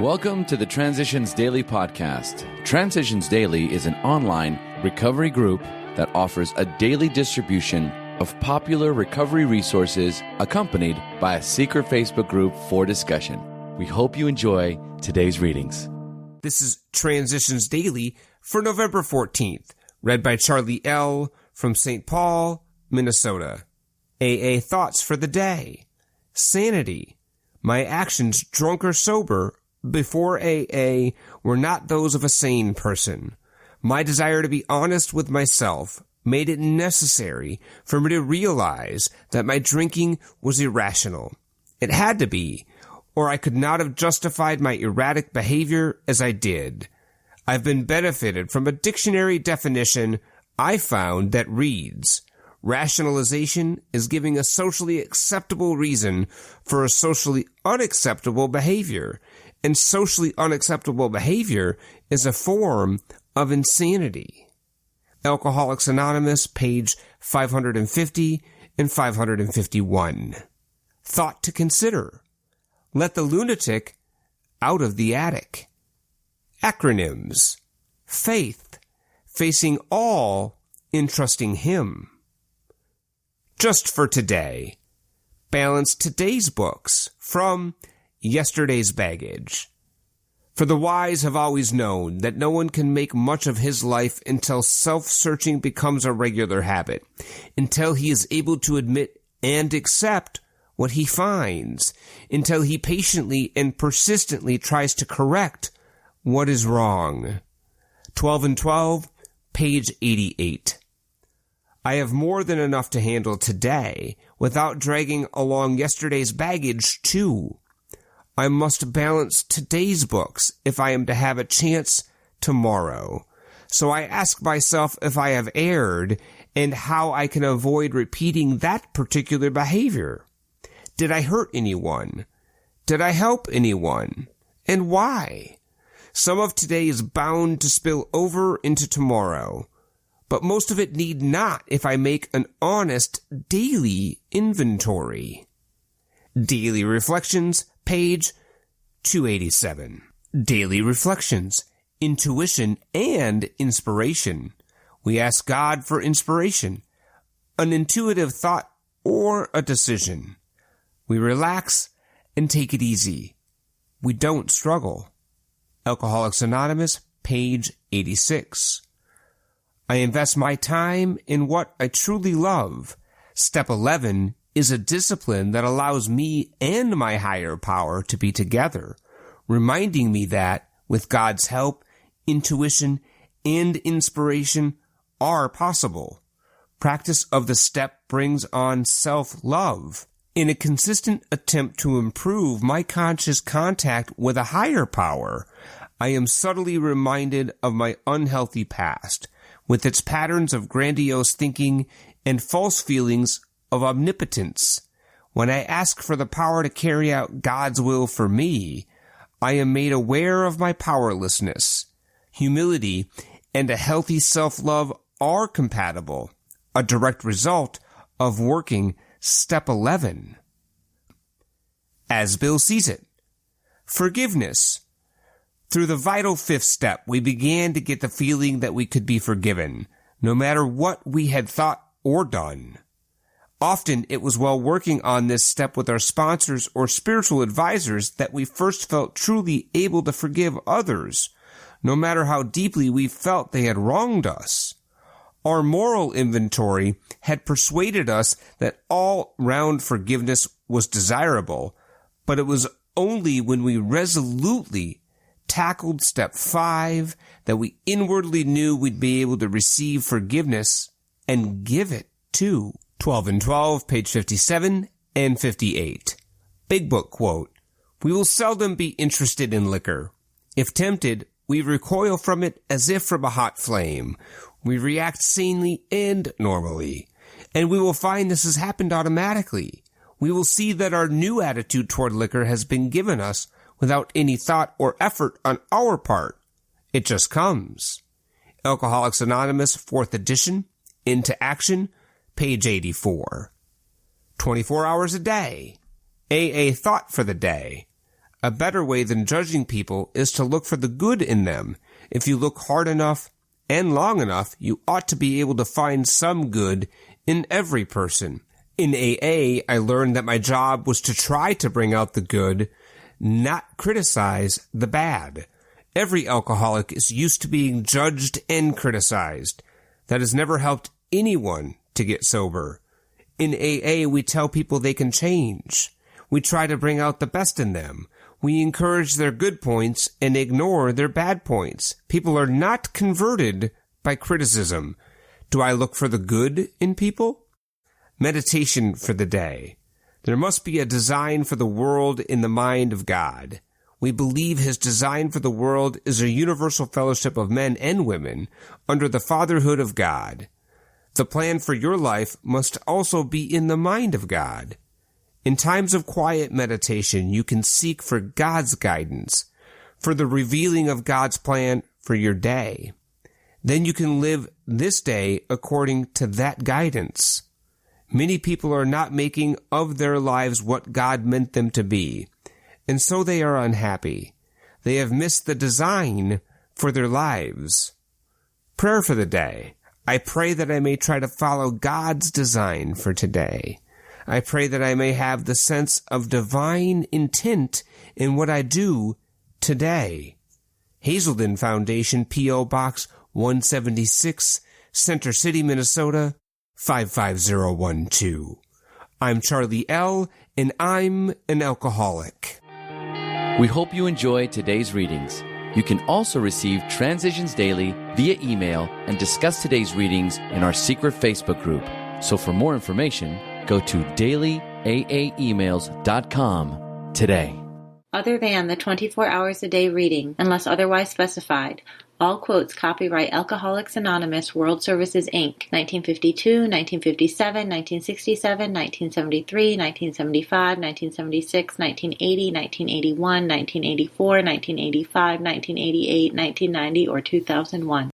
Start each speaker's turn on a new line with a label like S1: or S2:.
S1: Welcome to the Transitions Daily podcast. Transitions Daily is an online recovery group that offers a daily distribution of popular recovery resources accompanied by a secret Facebook group for discussion. We hope you enjoy today's readings.
S2: This is Transitions Daily for November 14th, read by Charlie L. from St. Paul, Minnesota. AA Thoughts for the Day. Sanity. My actions, drunk or sober, before AA were not those of a sane person. My desire to be honest with myself made it necessary for me to realize that my drinking was irrational. It had to be, or I could not have justified my erratic behavior as I did. I've been benefited from a dictionary definition I found that reads, rationalization is giving a socially acceptable reason for a socially unacceptable behavior, and socially unacceptable behavior is a form of insanity. Alcoholics Anonymous, page 550 and 551. Thought to consider. Let the lunatic out of the attic. Acronyms. Faith. Facing all in trusting Him. Just for today. Balance today's books from Yesterday's Baggage. For the wise have always known that no one can make much of his life until self-searching becomes a regular habit, until he is able to admit and accept what he finds, until he patiently and persistently tries to correct what is wrong. 12 and 12, page 88. I have more than enough to handle today without dragging along yesterday's baggage too. I must balance today's books if I am to have a chance tomorrow. So I ask myself if I have erred and how I can avoid repeating that particular behavior. Did I hurt anyone? Did I help anyone? And why? Some of today is bound to spill over into tomorrow, but most of it need not if I make an honest daily inventory. Daily Reflections, page 287. Daily Reflections, Intuition and Inspiration. We ask God for inspiration, an intuitive thought, or a decision. We relax and take it easy. We don't struggle. Alcoholics Anonymous, page 86. I invest my time in what I truly love. Step 11 is a discipline that allows me and my higher power to be together, reminding me that, with God's help, intuition and inspiration are possible. Practice of the step brings on self-love. In a consistent attempt to improve my conscious contact with a higher power, I am subtly reminded of my unhealthy past, with its patterns of grandiose thinking and false feelings of omnipotence. When I ask for the power to carry out God's will for me, I am made aware of my powerlessness. Humility and a healthy self-love are compatible, a direct result of working Step 11. As Bill sees it. Forgiveness. Through the vital fifth step, we began to get the feeling that we could be forgiven, no matter what we had thought or done. Often it was while working on this step with our sponsors or spiritual advisors that we first felt truly able to forgive others, no matter how deeply we felt they had wronged us. Our moral inventory had persuaded us that all-round forgiveness was desirable, but it was only when we resolutely tackled step 5 that we inwardly knew we'd be able to receive forgiveness and give it too. 12 and 12, page 57 and 58. Big Book quote, we will seldom be interested in liquor. If tempted, we recoil from it as if from a hot flame. We react sanely and normally. And we will find this has happened automatically. We will see that our new attitude toward liquor has been given us without any thought or effort on our part. It just comes. Alcoholics Anonymous, 4th edition, Into Action, page 84. 24 hours a day. AA Thought for the Day. A better way than judging people is to look for the good in them. If you look hard enough and long enough, you ought to be able to find some good in every person. In AA, I learned that my job was to try to bring out the good, not criticize the bad. Every alcoholic is used to being judged and criticized. That has never helped anyone to get sober. In AA, we tell people they can change. We try to bring out the best in them. We encourage their good points and ignore their bad points. People are not converted by criticism. Do I look for the good in people? Meditation for the day. There must be a design for the world in the mind of God. We believe his design for the world is a universal fellowship of men and women under the fatherhood of God. The plan for your life must also be in the mind of God. In times of quiet meditation, you can seek for God's guidance, for the revealing of God's plan for your day. Then you can live this day according to that guidance. Many people are not making of their lives what God meant them to be, and so they are unhappy. They have missed the design for their lives. Prayer for the day. I pray that I may try to follow God's design for today. I pray that I may have the sense of divine intent in what I do today. Hazelden Foundation, P.O. Box 176, Center City, Minnesota, 55012. I'm Charlie L., and I'm an alcoholic.
S1: We hope you enjoyed today's readings. You can also receive Transitions Daily via email and discuss today's readings in our secret Facebook group. So for more information, go to dailyaaemails.com today.
S3: Other than the 24 hours a day reading, unless otherwise specified, all quotes copyright Alcoholics Anonymous World Services, Inc., 1952, 1957, 1967, 1973, 1975, 1976, 1980, 1981, 1984, 1985, 1988, 1990, or 2001.